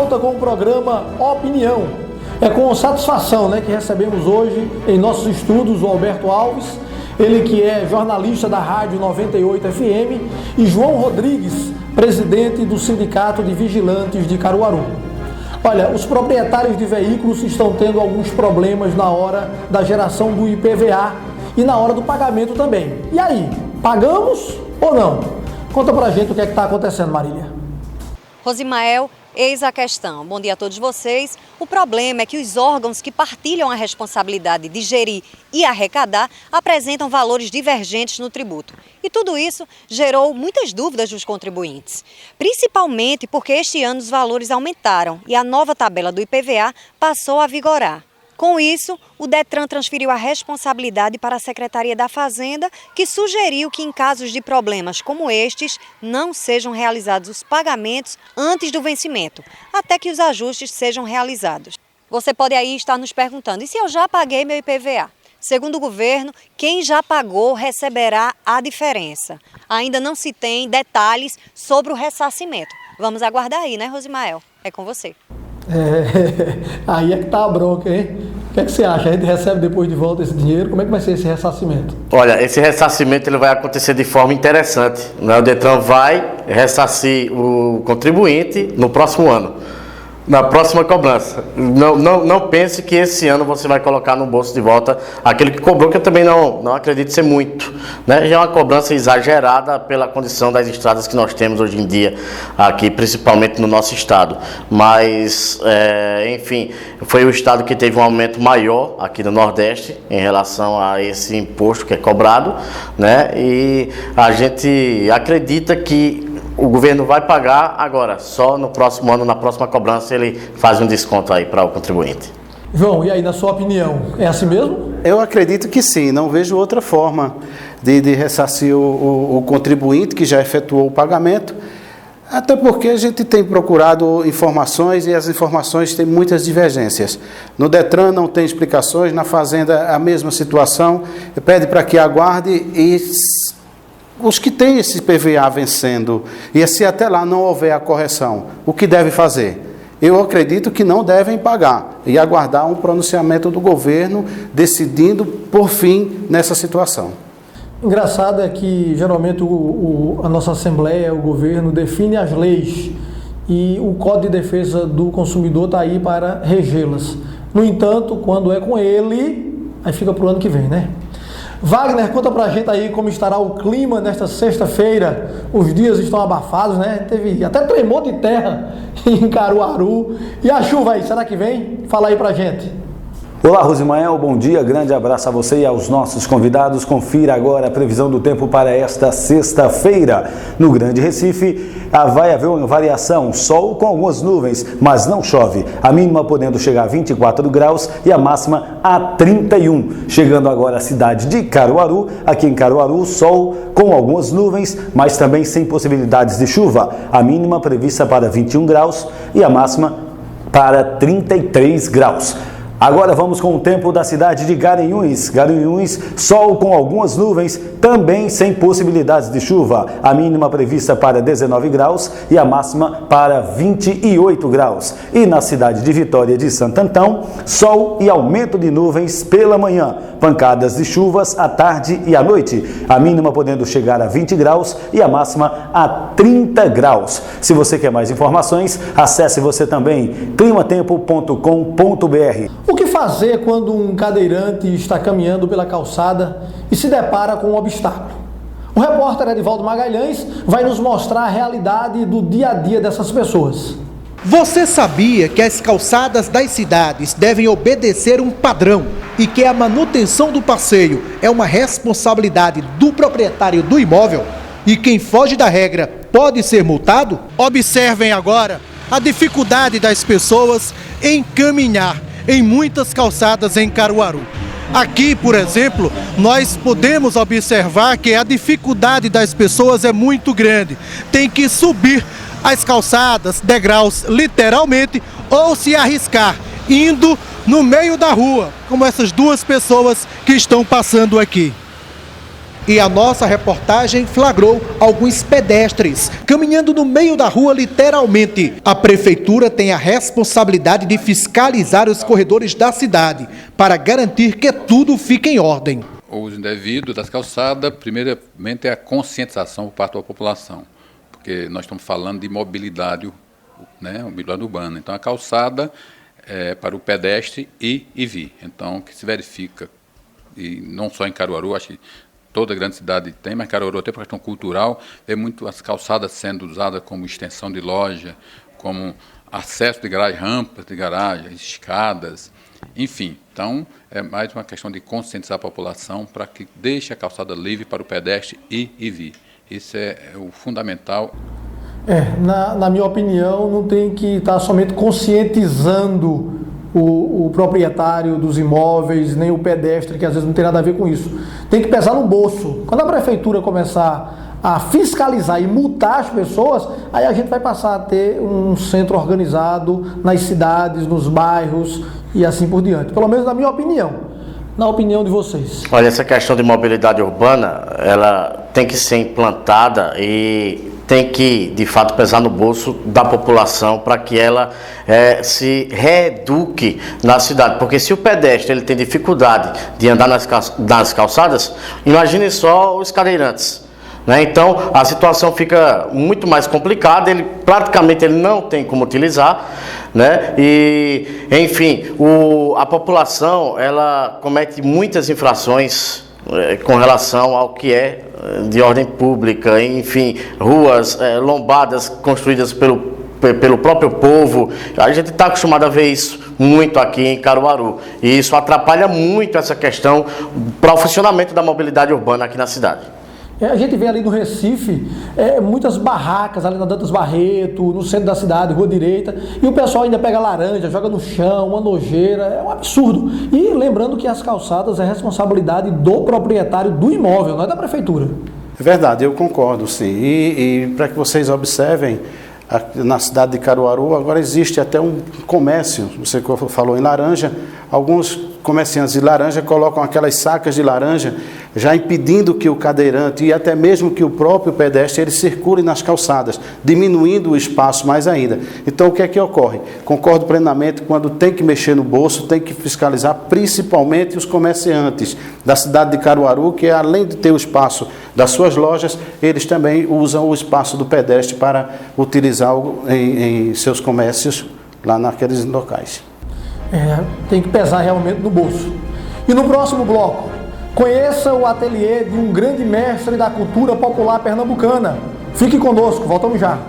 volta com o programa Opinião. É com satisfação, que recebemos hoje em nossos estudos o Alberto Alves, ele que é jornalista da Rádio 98 FM, e João Rodrigues, presidente do Sindicato de Vigilantes de Caruaru. Olha, os proprietários de veículos estão tendo alguns problemas na hora da geração do IPVA e na hora do pagamento também. E aí, pagamos ou não? Conta pra gente o que é que está acontecendo, Marília. Rosimael, eis a questão. Bom dia a todos vocês. O problema é que os órgãos que partilham a responsabilidade de gerir e arrecadar apresentam valores divergentes no tributo. E tudo isso gerou muitas dúvidas dos contribuintes, principalmente porque este ano os valores aumentaram e a nova tabela do IPVA passou a vigorar. Com isso, o Detran transferiu a responsabilidade para a Secretaria da Fazenda, que sugeriu que em casos de problemas como estes, não sejam realizados os pagamentos antes do vencimento, até que os ajustes sejam realizados. Você pode aí estar nos perguntando, e se eu já paguei meu IPVA? Segundo o governo, quem já pagou receberá a diferença. Ainda não se tem detalhes sobre o ressarcimento. Vamos aguardar aí, né, Rosimael? É com você. Aí é que tá a bronca, hein? O que é que você acha? A gente recebe depois de volta esse dinheiro? Como é que vai ser esse ressarcimento? Olha, esse ressarcimento ele vai acontecer de forma interessante, né? O Detran vai ressarcir o contribuinte no próximo ano, na próxima cobrança. Não pense que esse ano você vai colocar no bolso de volta aquele que cobrou, que eu também não acredito ser muito, né? Já é uma cobrança exagerada pela condição das estradas que nós temos hoje em dia aqui, principalmente no nosso estado. Mas, enfim, foi o estado que teve um aumento maior aqui no Nordeste em relação a esse imposto que é cobrado, né? E a gente acredita que o governo vai pagar agora, só no próximo ano, na próxima cobrança, ele faz um desconto aí para o contribuinte. João, e aí, na sua opinião, é assim mesmo? Eu acredito que sim, não vejo outra forma de ressarcir o contribuinte que já efetuou o pagamento, até porque a gente tem procurado informações e as informações têm muitas divergências. No Detran não tem explicações, na Fazenda a mesma situação, pede para que aguarde e os que têm esse PVA vencendo, e se até lá não houver a correção, o que deve fazer? Eu acredito que não devem pagar e aguardar um pronunciamento do governo decidindo por fim nessa situação. Engraçado é que geralmente a nossa Assembleia, o governo, define as leis e o Código de Defesa do Consumidor está aí para regê-las. No entanto, quando é com ele, aí fica para o ano que vem, né? Wagner, conta pra gente aí como estará o clima nesta sexta-feira. Os dias estão abafados, né? Teve até tremor de terra em Caruaru. E a chuva aí, será que vem? Fala aí pra gente. Olá, Rosimael, bom dia, grande abraço a você e aos nossos convidados. Confira agora a previsão do tempo para esta sexta-feira. No Grande Recife, vai haver uma variação, sol com algumas nuvens, mas não chove. A mínima podendo chegar a 24 graus e a máxima a 31. Chegando agora à cidade de Caruaru, aqui em Caruaru, sol com algumas nuvens, mas também sem possibilidades de chuva. A mínima prevista para 21 graus e a máxima para 33 graus. Agora vamos com o tempo da cidade de Garanhuns. Garanhuns, sol com algumas nuvens, também sem possibilidades de chuva. A mínima prevista para 19 graus e a máxima para 28 graus. E na cidade de Vitória de Santo Antão, sol e aumento de nuvens pela manhã. Pancadas de chuvas à tarde e à noite. A mínima podendo chegar a 20 graus e a máxima a 30 graus. Se você quer mais informações, acesse você também climatempo.com.br. O que fazer quando um cadeirante está caminhando pela calçada e se depara com um obstáculo? O repórter Edivaldo Magalhães vai nos mostrar a realidade do dia a dia dessas pessoas. Você sabia que as calçadas das cidades devem obedecer um padrão e que a manutenção do passeio é uma responsabilidade do proprietário do imóvel? E quem foge da regra pode ser multado? Observem agora a dificuldade das pessoas em caminhar em muitas calçadas em Caruaru. Aqui, por exemplo, nós podemos observar que a dificuldade das pessoas é muito grande. Tem que subir as calçadas, degraus, literalmente, ou se arriscar, indo no meio da rua, como essas duas pessoas que estão passando aqui. E a nossa reportagem flagrou alguns pedestres caminhando no meio da rua literalmente. A prefeitura tem a responsabilidade de fiscalizar os corredores da cidade para garantir que tudo fique em ordem. O uso indevido das calçadas, primeiramente, é a conscientização por parte da população, porque nós estamos falando de mobilidade, né, mobilidade urbana. Então, a calçada é para o pedestre ir e vir. Então, o que se verifica, e não só em Caruaru, acho que toda grande cidade tem, mas Caruaru, até por questão cultural, vê muito as calçadas sendo usadas como extensão de loja, como acesso de garagem, rampas de garagem, escadas, enfim. Então, é mais uma questão de conscientizar a população para que deixe a calçada livre para o pedestre ir e vir. Isso é o fundamental. Na minha opinião, não tem que estar somente conscientizando o proprietário dos imóveis, nem o pedestre, que às vezes não tem nada a ver com isso. Tem que pesar no bolso. Quando a prefeitura começar a fiscalizar e multar as pessoas, aí a gente vai passar a ter um centro organizado nas cidades, nos bairros e assim por diante. Pelo menos na minha opinião. Na opinião de vocês. Olha, essa questão de mobilidade urbana, ela tem que ser implantada e tem que, de fato, pesar no bolso da população para que ela se reeduque na cidade. Porque se o pedestre ele tem dificuldade de andar nas calçadas, imagine só os cadeirantes. Né? Então, a situação fica muito mais complicada, praticamente ele não tem como utilizar, né? E, enfim, a população ela comete muitas infrações com relação ao que é de ordem pública, enfim, ruas lombadas construídas pelo próprio povo. A gente está acostumado a ver isso muito aqui em Caruaru, e isso atrapalha muito essa questão para o funcionamento da mobilidade urbana aqui na cidade. A gente vê ali no Recife muitas barracas ali na Dantas Barreto, no centro da cidade, Rua Direita, e o pessoal ainda pega laranja, joga no chão, uma nojeira, é um absurdo. E lembrando que as calçadas é responsabilidade do proprietário do imóvel, não é da prefeitura. É verdade, eu concordo, sim. E para que vocês observem, na cidade de Caruaru agora existe até um comércio, você falou em laranja, alguns comerciantes de laranja colocam aquelas sacas de laranja, já impedindo que o cadeirante e até mesmo que o próprio pedestre ele circule nas calçadas, diminuindo o espaço mais ainda. Então o que é que ocorre? Concordo plenamente, quando tem que mexer no bolso, tem que fiscalizar principalmente os comerciantes da cidade de Caruaru, que além de ter o espaço das suas lojas, eles também usam o espaço do pedestre para utilizar em seus comércios lá naqueles locais. Tem que pesar realmente no bolso. E no próximo bloco, conheça o ateliê de um grande mestre da cultura popular pernambucana. Fique conosco, voltamos já.